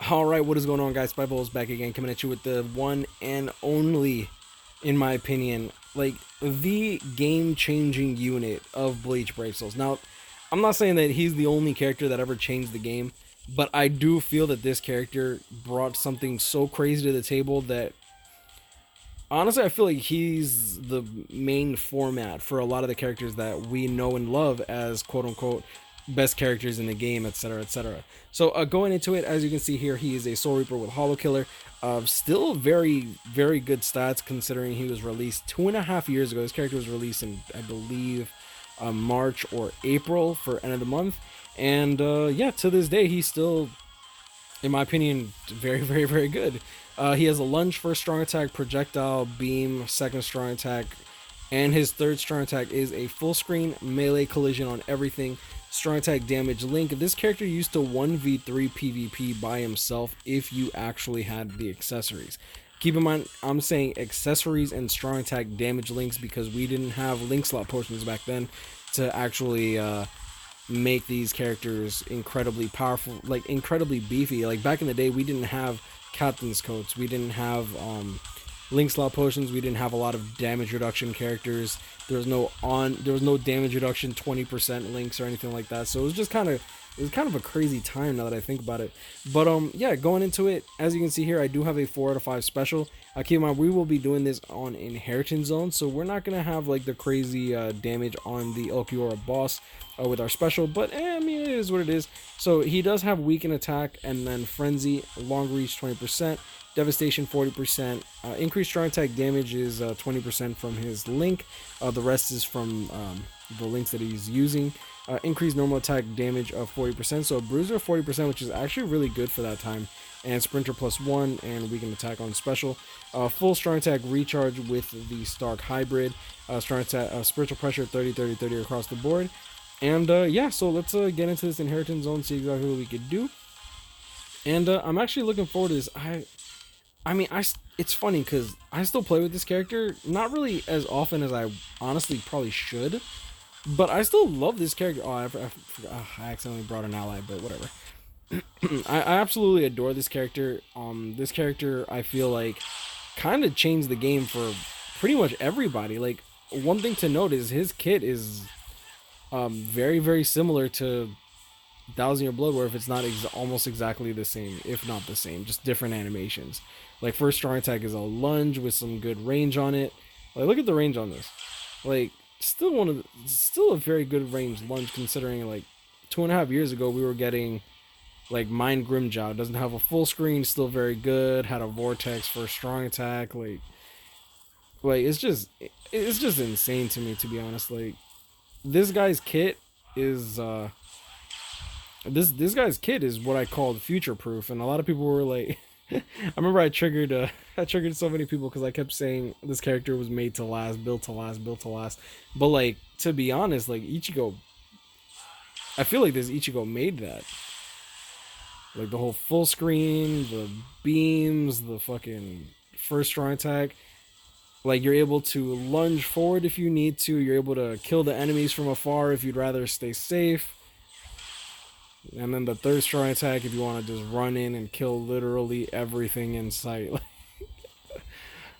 Alright, what is going on, guys? Spiteful is back again, coming at you with the one and only, in my opinion, like, the game-changing unit of Bleach Brave Souls. Now, I'm not saying that he's the only character that ever changed the game, but I do feel that this character brought something so crazy to the table that, honestly, I feel like he's the main format for a lot of the characters that we know and love as quote-unquote best characters in the game, etc., etc. So going into it, as you can see here, he is a Soul Reaper with Hollow Killer. Still very, very good stats considering he was released 2.5 years ago. This character was released in, I believe, March or April for end of the month. And yeah, to this day, he's still, in my opinion, very, very, very good. He has a lunge first strong attack, projectile, beam, second strong attack, and his third strong attack is a full screen melee collision on everything. Strong attack damage link. This character used to 1v3 PvP by himself if you actually had the accessories. Keep in mind, I'm saying accessories and strong attack damage links because we didn't have link slot potions back then to actually make these characters incredibly powerful, like incredibly beefy. Like back in the day, we didn't have captain's coats, we didn't have link slot potions, we didn't have a lot of damage reduction characters. There was no damage reduction 20% links or anything like that. So it was just kind of a crazy time now that I think about it. But yeah, going into it, as you can see here, I do have a 4 out of 5 special. Keep in mind, we will be doing this on Inheritance Zone, so we're not gonna have like the crazy damage on the Ulquiorra boss with our special, but I mean, it is what it is. So he does have weaken attack and then frenzy, long reach 20%, devastation 40%, increased strong attack damage is 20% from his link. The rest is from the links that he's using. Increased normal attack damage of 40%, so a bruiser of 40%, which is actually really good for that time. And sprinter +1 and weaken attack on special. Full strong attack recharge with the Stark hybrid. Strong attack, spiritual pressure 30 30 30 across the board. And yeah, so let's get into this Inheritance Zone, see exactly what we could do. And I'm actually looking forward to this. I mean, it's funny because I still play with this character, not really as often as I honestly probably should, but I still love this character. Oh, I forgot. Oh, I accidentally brought an ally, but whatever. I absolutely adore this character. This character, I feel like, kind of changed the game for pretty much everybody. Like, one thing to note is his kit is very, very similar to Thousand Year Blood, where if it's not almost exactly the same, if not the same, just different animations. Like, first strong attack is a lunge with some good range on it. Like, look at the range on this. Like, still a very good range lunge considering, like, 2.5 years ago we were getting like Mind Grimjaw. Doesn't have a full screen, still very good. Had a vortex for a strong attack. Like it's just insane to me, to be honest. Like, this guy's kit is this guy's kit is what I called future proof, and a lot of people were like, I remember I triggered so many people because I kept saying this character was made to last, built to last, built to last. But like, to be honest, like Ichigo, I feel like this Ichigo made that. Like the whole full screen, the beams, the fucking first strong attack. Like, you're able to lunge forward if you need to. You're able to kill the enemies from afar if you'd rather stay safe. And then the third strong attack if you want to just run in and kill literally everything in sight.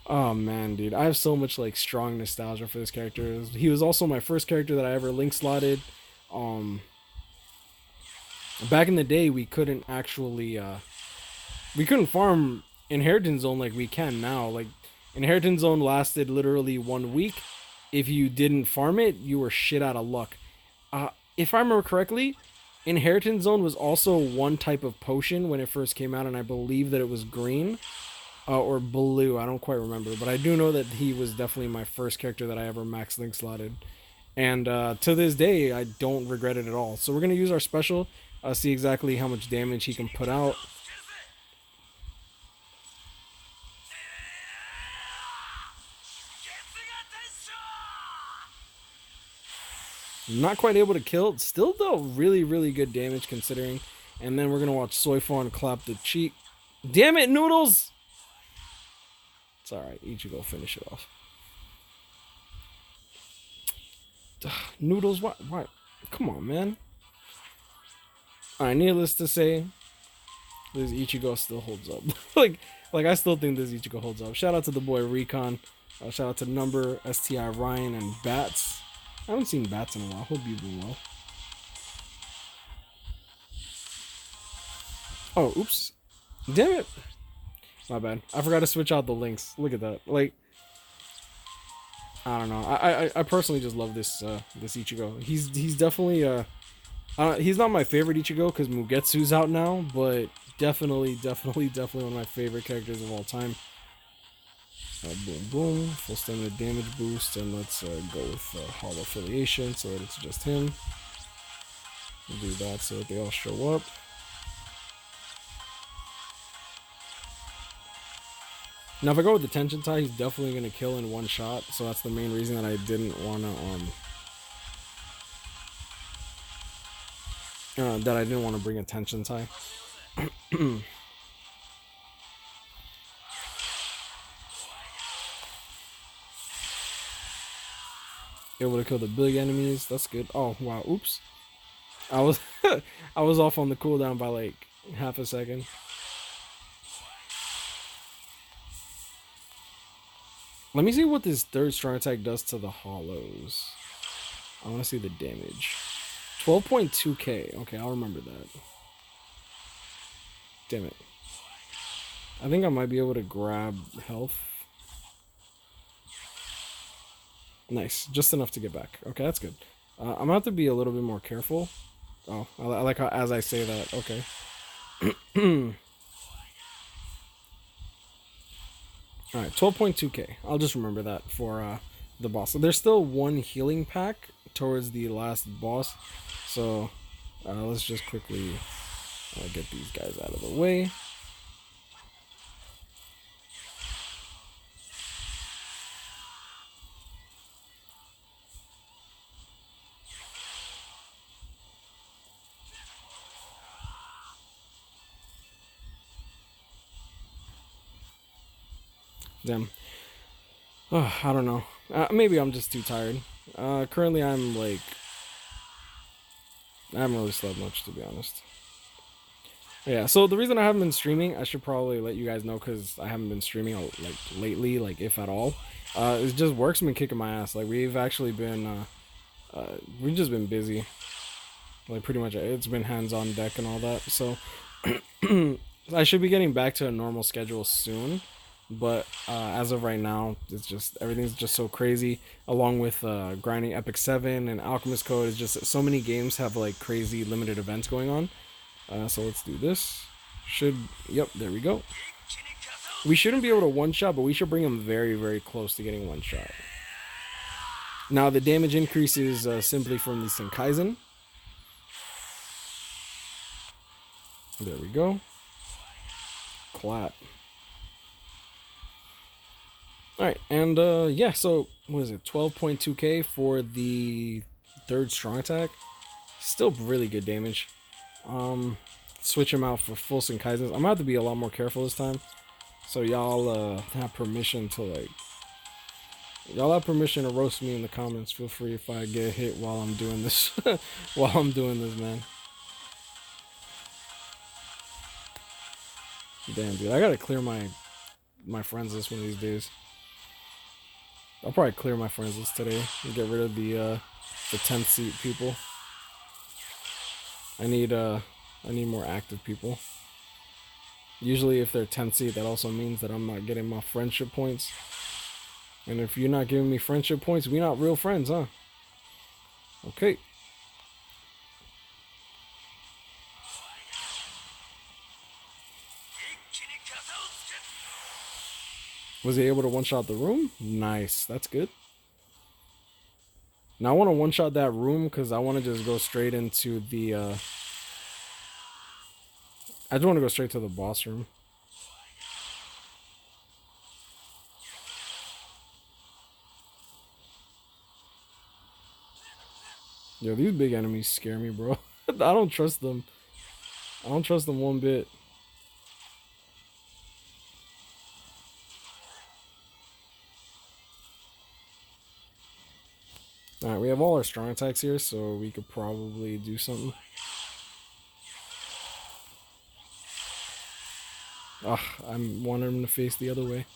Oh man, dude, I have so much like strong nostalgia for this character. He was also my first character that I ever link slotted. Back in the day, we couldn't actually we couldn't farm Inheritance Zone like we can now. Like, Inheritance Zone lasted literally 1 week. If you didn't farm it, you were shit out of luck. If I remember correctly, Inheritance Zone was also one type of potion when it first came out, and I believe that it was green or blue. I don't quite remember, but I do know that he was definitely my first character that I ever max link slotted. And to this day, I don't regret it at all. So we're going to use our special, see exactly how much damage he can put out. Not quite able to kill. Still, though, really, really good damage considering. And then we're going to watch Soifon clap the cheek. Damn it, Noodles! It's alright. Ichigo finish it off. Noodles, what? Come on, man. Alright, needless to say, This Ichigo still holds up. like I still think this Ichigo holds up. Shout out to the boy Recon. Shout out to Number, STI Ryan, and Bats. I haven't seen Bats in a while. Hope you've been well. Oh, oops. Damn it. My bad. I forgot to switch out the links. Look at that. Like, I don't know. I personally just love this this Ichigo. He's definitely he's not my favorite Ichigo because Mugetsu's out now, but definitely one of my favorite characters of all time. Boom, boom. Full stamina damage boost, and let's go with Hollow Affiliation so that it's just him. We'll do that so that they all show up. Now, if I go with the Tension tie, he's definitely going to kill in one shot, so that's the main reason that I didn't want to, bring a Tension tie. Able to kill the big enemies, that's good. Oh, wow, oops. I was I was off on the cooldown by like half a second. Let me see what this third strong attack does to the hollows. I want to see the damage. 12.2k. Okay, I'll remember that. Damn it. I think I might be able to grab health. Nice. Just enough to get back. Okay, that's good. I'm going to have to be a little bit more careful. Oh, I like how as I say that. Okay. Alright, 12.2k. I'll just remember that for the boss. So there's still one healing pack towards the last boss. So let's just quickly get these guys out of the way. Damn. Oh, I don't know. Maybe I'm just too tired. Currently, I'm like... I haven't really slept much, to be honest. Yeah, so the reason I haven't been streaming, I should probably let you guys know because I haven't been streaming like lately, like if at all. It's just work's been kicking my ass. Like we've actually been, we've just been busy. Like pretty much, it's been hands on deck and all that. So I should be getting back to a normal schedule soon. But as of right now, it's just everything's just so crazy. Along with grinding Epic 7 and Alchemist Code, is just so many games have like crazy limited events going on. So let's do this. Yep, there we go. We shouldn't be able to one-shot, but we should bring him very, very close to getting one-shot. Now, the damage increase is simply from the Senkaizen. There we go. Clap. Alright, and yeah, so, what is it, 12.2k for the third strong attack? Still really good damage. Switch him out for full Senkaizens. I'm gonna have to be a lot more careful this time. So y'all have permission to like... Y'all have permission to roast me in the comments. Feel free if I get hit while I'm doing this. While I'm doing this, man. Damn, dude, I gotta clear my friends list one of these days. I'll probably clear my friends list today and get rid of the 10th seat people. I need more active people. Usually if they're 10th seat, that also means that I'm not getting my friendship points. And if you're not giving me friendship points, we're not real friends, huh? Okay. Was he able to one-shot the room? Nice. That's good. Now I want to one-shot that room because I want to just go straight into the... I just want to go straight to the boss room. Yo, these big enemies scare me, bro. I don't trust them. I don't trust them one bit. Alright, we have all our strong attacks here, so we could probably do something. Ugh, I wanted him to face the other way.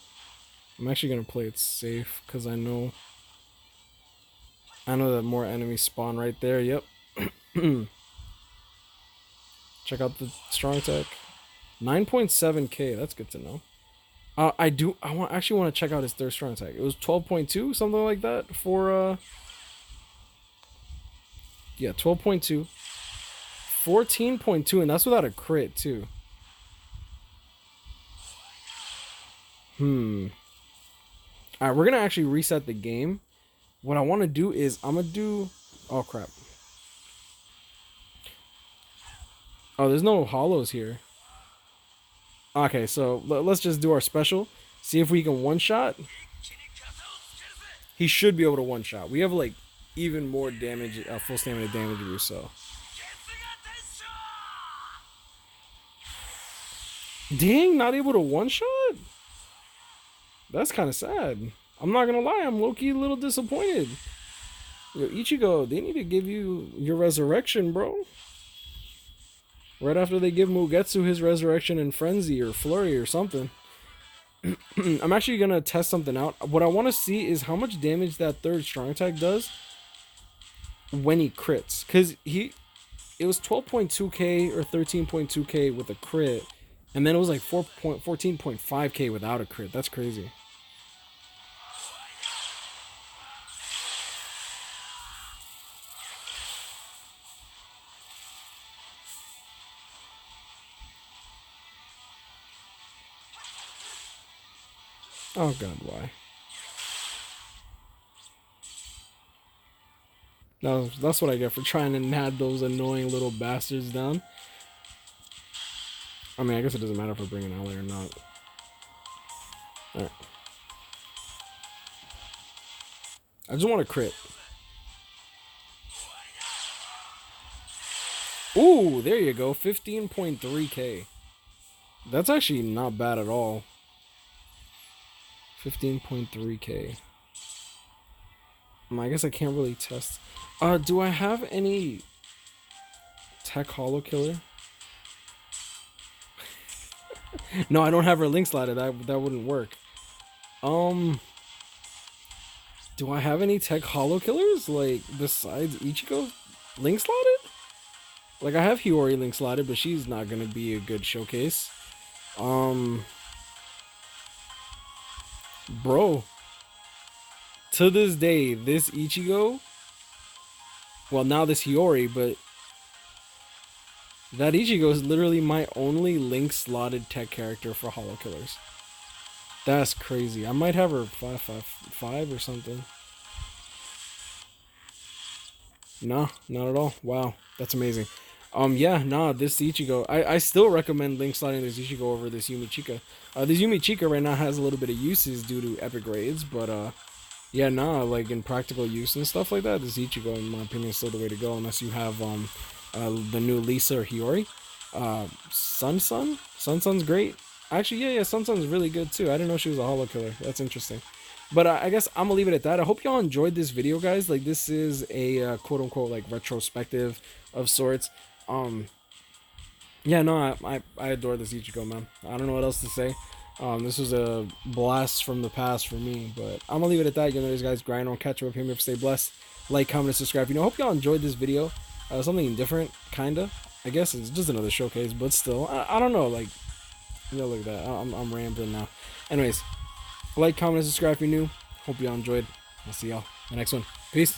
I'm actually gonna play it safe because I know that more enemies spawn right there. Yep. Check out the strong attack. 9.7k. That's good to know. Actually want to check out his third strong attack. It was 12.2, something like that for yeah, 12.2. 14.2, and that's without a crit too. Alright, we're gonna actually reset the game. What I want to do is I'm gonna do. Oh crap. Oh, there's no hollows here. Okay, so let's just do our special. See if we can one shot. He should be able to one shot. We have like even more damage, full stamina damage boost. So. Dang, not able to one shot? That's kind of sad. I'm not gonna lie, I'm low-key a little disappointed. Yo, Ichigo, they need to give you your resurrection, bro. Right after they give Mugetsu his resurrection in Frenzy or Flurry or something. I'm actually gonna test something out. What I want to see is how much damage that third strong attack does when he crits. Because it was 12.2k or 13.2k with a crit. And then it was like 14.5k without a crit. That's crazy. Oh god, why? No, that's what I get for trying to nab those annoying little bastards down. I mean, I guess it doesn't matter if we're bringing ally or not. Alright. I just want to crit. Ooh, there you go. 15.3k. That's actually not bad at all. 15.3k. I guess I can't really test. Do I have any tech hollow killer? No, I don't have her link slotted. That wouldn't work. Do I have any tech hollow killers like besides Ichigo link slotted? Like I have Hiyori link slotted, but she's not gonna be a good showcase. Bro, to this day, this Ichigo, well now this Hiyori, but that Ichigo is literally my only link slotted tech character for hollow killers. That's crazy. I might have her 5 or something. No, not at all. Wow, that's amazing. Yeah, nah, this Ichigo, I still recommend link slotting this Ichigo over this Yumi Chika. This Yumi Chika right now has a little bit of uses due to epic raids, but yeah, nah, like in practical use and stuff like that, this Ichigo, in my opinion, is still the way to go, unless you have the new Lisa or Hiyori. Sun's great. Actually, yeah, Sun's really good too. I didn't know she was a hollow killer. That's interesting. But I guess I'm gonna leave it at that. I hope y'all enjoyed this video, guys. Like, this is a quote-unquote like retrospective of sorts. Yeah, no, I adore this Ichigo, man. I don't know what else to say. This was a blast from the past for me, but I'm gonna leave it at that. You know, these guys grind on, catch up with him. If stay blessed, like, comment, and subscribe. You know, hope y'all enjoyed this video. Something different, kinda. I guess it's just another showcase, but still, I don't know. Like, you know, look at that. I'm rambling now. Anyways, like, comment, and subscribe if you're new. Hope y'all enjoyed. I'll see y'all in the next one. Peace.